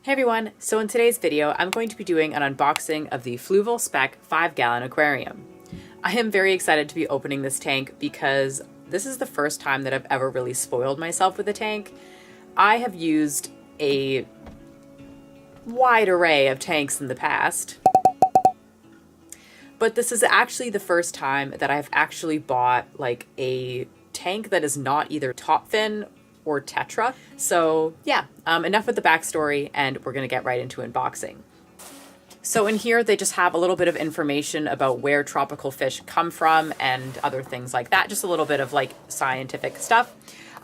Hey everyone, so in today's video, I'm going to be doing an unboxing of the Fluval Spec 5-gallon aquarium. I am very excited to be opening this tank because this is the first time that I've ever really spoiled myself with a tank. I have used a wide array of tanks in the past, but this is actually the first time that I've actually bought like a tank that is not either top fin or Tetra. So yeah, enough with the backstory and we're gonna get right into unboxing. So in here, they just have a little bit of information about where tropical fish come from and other things like that. Just a little bit of like scientific stuff.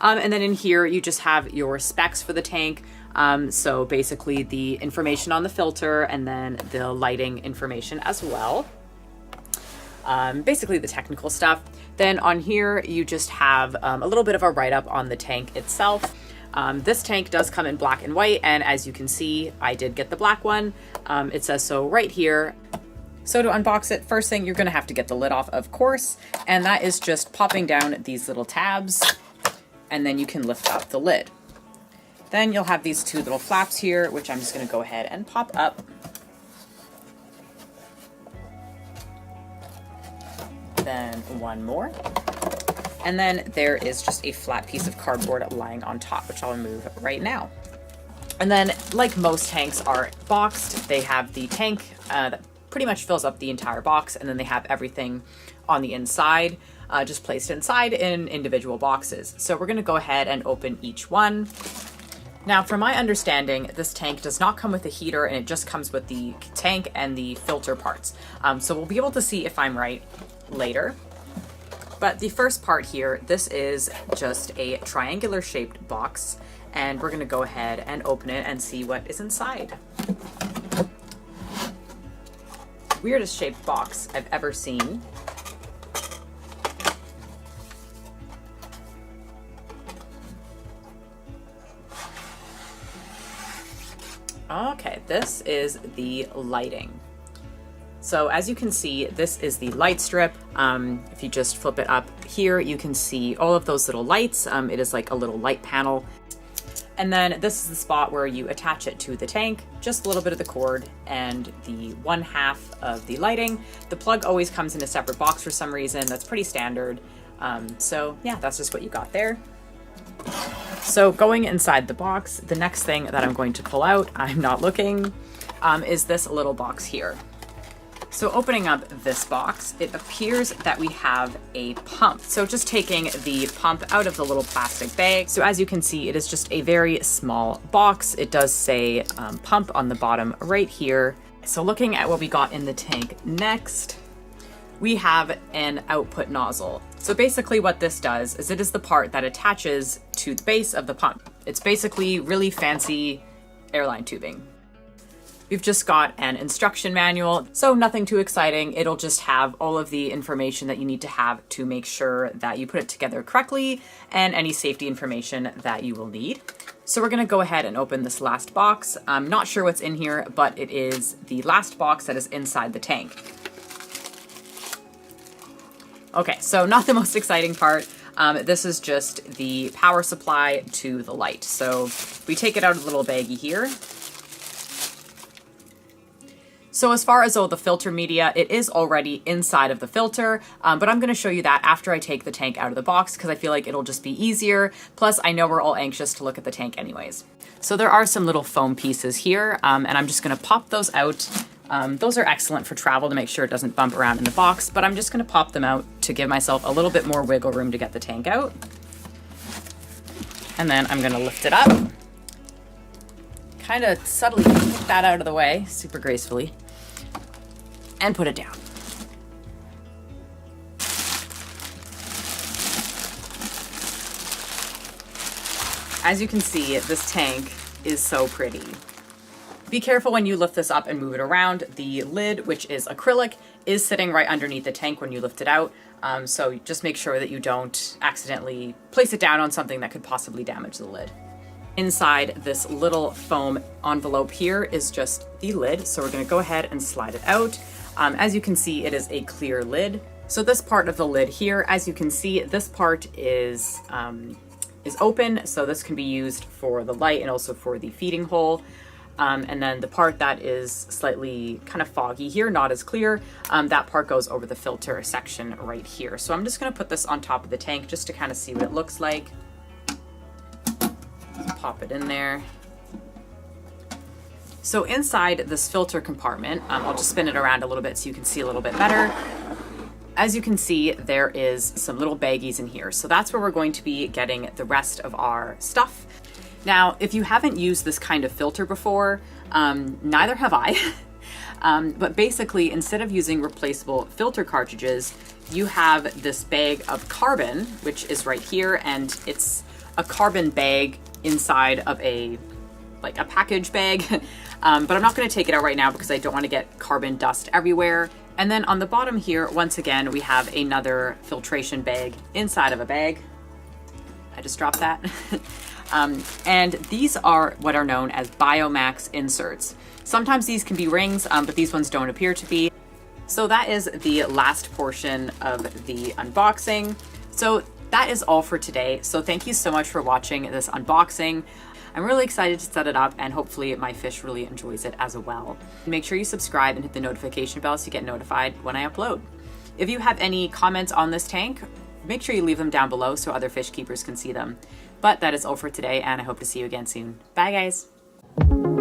And then in here, you just have your specs for the tank. So basically the information on the filter and then the lighting information as well. Basically the technical stuff. Then on here, you just have a little bit of a write-up on the tank itself. This tank does come in black and white, and as you can see, I did get the black one. It says so right here. So to unbox it, first thing, you're gonna have to get the lid off, of course, and that is just popping down these little tabs, and then you can lift up the lid. Then you'll have these two little flaps here, which I'm just gonna go ahead and pop up. Then one more. And then there is just a flat piece of cardboard lying on top, which I'll remove right now. And then, like most tanks are boxed, they have the tank that pretty much fills up the entire box, and then they have everything on the inside, just placed inside in individual boxes. So we're gonna go ahead and open each one. Now, from my understanding, this tank does not come with a heater, and it just comes with the tank and the filter parts. So we'll be able to see if I'm right later. But the first part here, this is just a triangular shaped box, and we're gonna go ahead and open it and see what is inside. Weirdest shaped box I've ever seen. Okay, this is the lighting. So as you can see, this is the light strip. If you just flip it up here, you can see all of those little lights. It is like a little light panel. And then this is the spot where you attach it to the tank, just a little bit of the cord and the 1/2 of the lighting. The plug always comes in a separate box for some reason. That's pretty standard. So yeah, that's just what you got there. So going inside the box, the next thing that I'm going to pull out, I'm not looking, is this little box here. So opening up this box, it appears that we have a pump. So just taking the pump out of the little plastic bag. So as you can see, it is just a very small box. It does say pump on the bottom right here. So looking at what we got in the tank next, we have an output nozzle. So basically what this does is it is the part that attaches to the base of the pump. It's basically really fancy airline tubing. We've just got an instruction manual, so nothing too exciting. It'll just have all of the information that you need to have to make sure that you put it together correctly and any safety information that you will need. So we're gonna go ahead and open this last box. I'm not sure what's in here, but it is the last box that is inside the tank. Okay, so not the most exciting part. This is just the power supply to the light. So we take it out of the little baggie here. So as far as all the filter media, it is already inside of the filter, but I'm gonna show you that after I take the tank out of the box because I feel like it'll just be easier. Plus, I know we're all anxious to look at the tank anyways. So there are some little foam pieces here, and I'm just gonna pop those out. Those are excellent for travel to make sure it doesn't bump around in the box, but I'm just gonna pop them out to give myself a little bit more wiggle room to get the tank out. And then I'm gonna lift it up. Kind of subtly put that out of the way, super gracefully, and put it down. As you can see, this tank is so pretty. Be careful when you lift this up and move it around. The lid, which is acrylic, is sitting right underneath the tank when you lift it out. So just make sure that you don't accidentally place it down on something that could possibly damage the lid. Inside this little foam envelope here is just the lid. So we're gonna go ahead and slide it out. As you can see, it is a clear lid. So this part of the lid here, as you can see, this part is open. So this can be used for the light and also for the feeding hole. And then the part that is slightly kind of foggy here, not as clear, that part goes over the filter section right here. So I'm just gonna put this on top of the tank just to kind of see what it looks like. Pop it in there. So inside this filter compartment, I'll just spin it around a little bit so you can see a little bit better. As you can see, there is some little baggies in here. So that's where we're going to be getting the rest of our stuff. Now, if you haven't used this kind of filter before, neither have I. But basically, instead of using replaceable filter cartridges, you have this bag of carbon, which is right here, and it's a carbon bag inside of a package bag. But I'm not going to take it out right now because I don't want to get carbon dust everywhere. And then on the bottom here, once again, we have another filtration bag inside of a bag. I just dropped that. And these are what are known as Biomax inserts. Sometimes these can be rings, but these ones don't appear to be. So that is the last portion of the unboxing. So that is all for today. So thank you so much for watching this unboxing. I'm really excited to set it up, and hopefully my fish really enjoys it as well. Make sure you subscribe and hit the notification bell so you get notified when I upload. If you have any comments on this tank, make sure you leave them down below so other fish keepers can see them. But that is all for today, and I hope to see you again soon. Bye, guys.